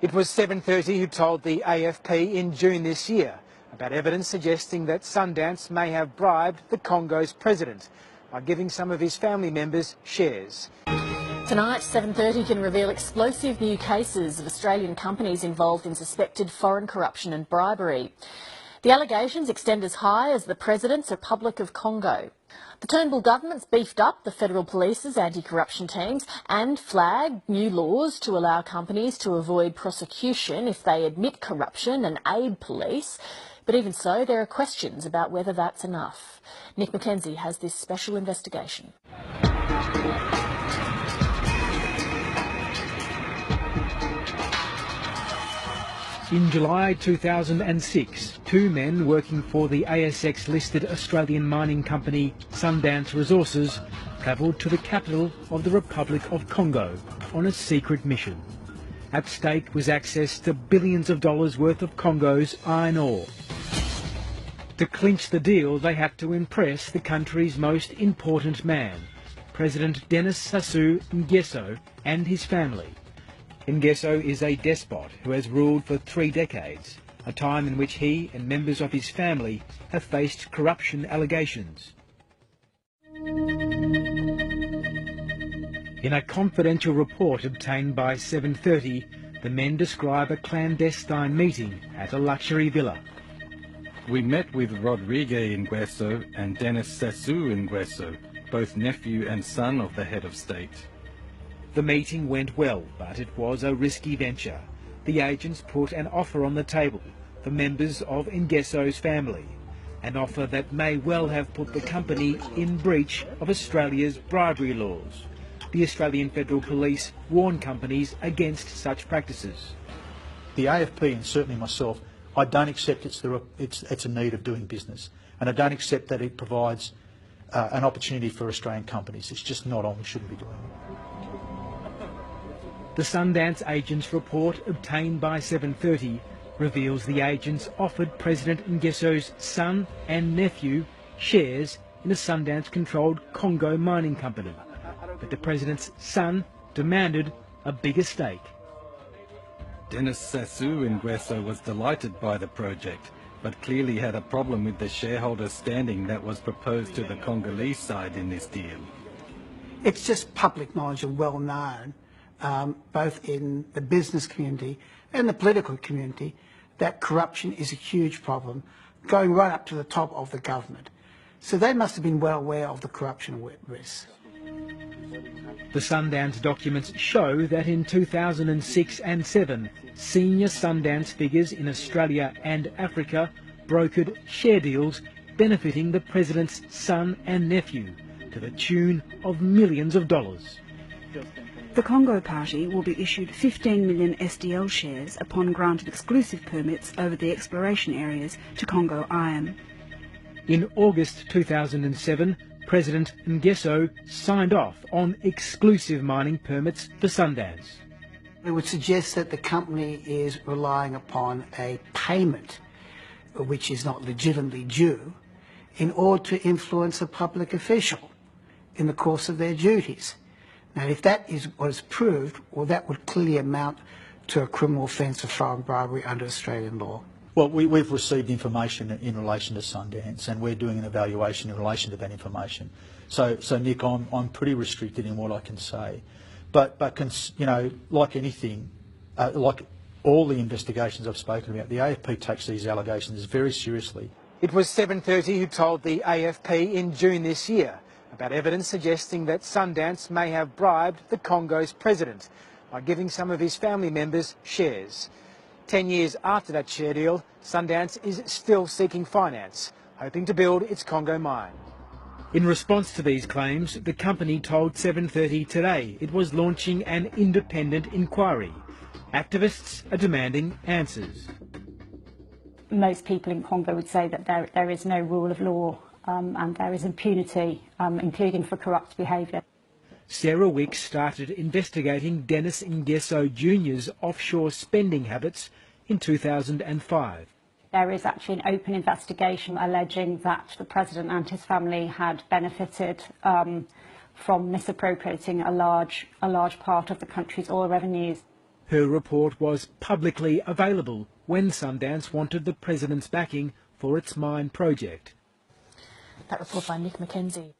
It was 7:30 who told the AFP in June this year about evidence suggesting that Sundance may have bribed the Congo's president by giving some of his family members shares. Tonight, 7:30 can reveal explosive new cases of Australian companies involved in suspected foreign corruption and bribery. The allegations extend as high as the President's Republic of Congo. The Turnbull government's beefed up the federal police's anti-corruption teams and flagged new laws to allow companies to avoid prosecution if they admit corruption and aid police. But even so, there are questions about whether that's enough. Nick McKenzie has this special investigation. In July 2006, two men working for the ASX-listed Australian mining company Sundance Ressources travelled to the capital of the Republic of Congo on a secret mission. At stake was access to billions of dollars worth of Congo's iron ore. To clinch the deal, they had to impress the country's most important man, President Dénis SASSOU NGUESSO and his family. NGUESSO is a despot who has ruled for 3 decades, a time in which he and members of his family have faced corruption allegations. In a confidential report obtained by 7:30, the men describe a clandestine meeting at a luxury villa. We met with Rodrigue NGUESSO and Dénis SASSOU NGUESSO, both nephew and son of the head of state. The meeting went well, but it was a risky venture. The agents put an offer on the table for members of NGUESSO's family, an offer that may well have put the company in breach of Australia's bribery laws. The Australian Federal Police warn companies against such practices. The AFP, and certainly myself, I don't accept it's a need of doing business, and I don't accept that it provides an opportunity for Australian companies. It's just not on. We shouldn't be doing it. The Sundance agents' report obtained by 7:30 reveals the agents offered President NGUESSO's son and nephew shares in a Sundance-controlled Congo mining company. But the president's son demanded a bigger stake. Dénis SASSOU NGUESSO was delighted by the project, but clearly had a problem with the shareholder standing that was proposed to the Congolese side in this deal. It's just public knowledge and well known, both in the business community and the political community, that corruption is a huge problem, going right up to the top of the government. So they must have been well aware of the corruption risks. The Sundance documents show that in 2006 and 7, senior Sundance figures in Australia and Africa brokered share deals benefiting the president's son and nephew to the tune of millions of dollars. The Congo Party will be issued 15 million SDL shares upon granted exclusive permits over the exploration areas to Congo Iron. In August 2007, President NGUESSO signed off on exclusive mining permits for Sundance. It would suggest that the company is relying upon a payment which is not legitimately due in order to influence a public official in the course of their duties. Now, if that is what is proved, well, that would clearly amount to a criminal offence of foreign bribery under Australian law. Well, we've received information in relation to Sundance, and we're doing an evaluation in relation to that information. So Nick, I'm pretty restricted in what I can say. But you know, like anything, like all the investigations I've spoken about, the AFP takes these allegations very seriously. It was 7:30 who told the AFP in June this year about evidence suggesting that Sundance may have bribed the Congo's president by giving some of his family members shares. 10 years after that share deal, Sundance is still seeking finance, hoping to build its Congo mine. In response to these claims, the company told 7:30 today it was launching an independent inquiry. Activists are demanding answers. Most people in Congo would say that there is no rule of law and there is impunity, including for corrupt behaviour. Sarah Wicks started investigating Dénis NGUESSO Jr.'s offshore spending habits in 2005. There is actually an open investigation alleging that the President and his family had benefited from misappropriating a large part of the country's oil revenues. Her report was publicly available when Sundance wanted the president's backing for its mine project. That report by Nick McKenzie.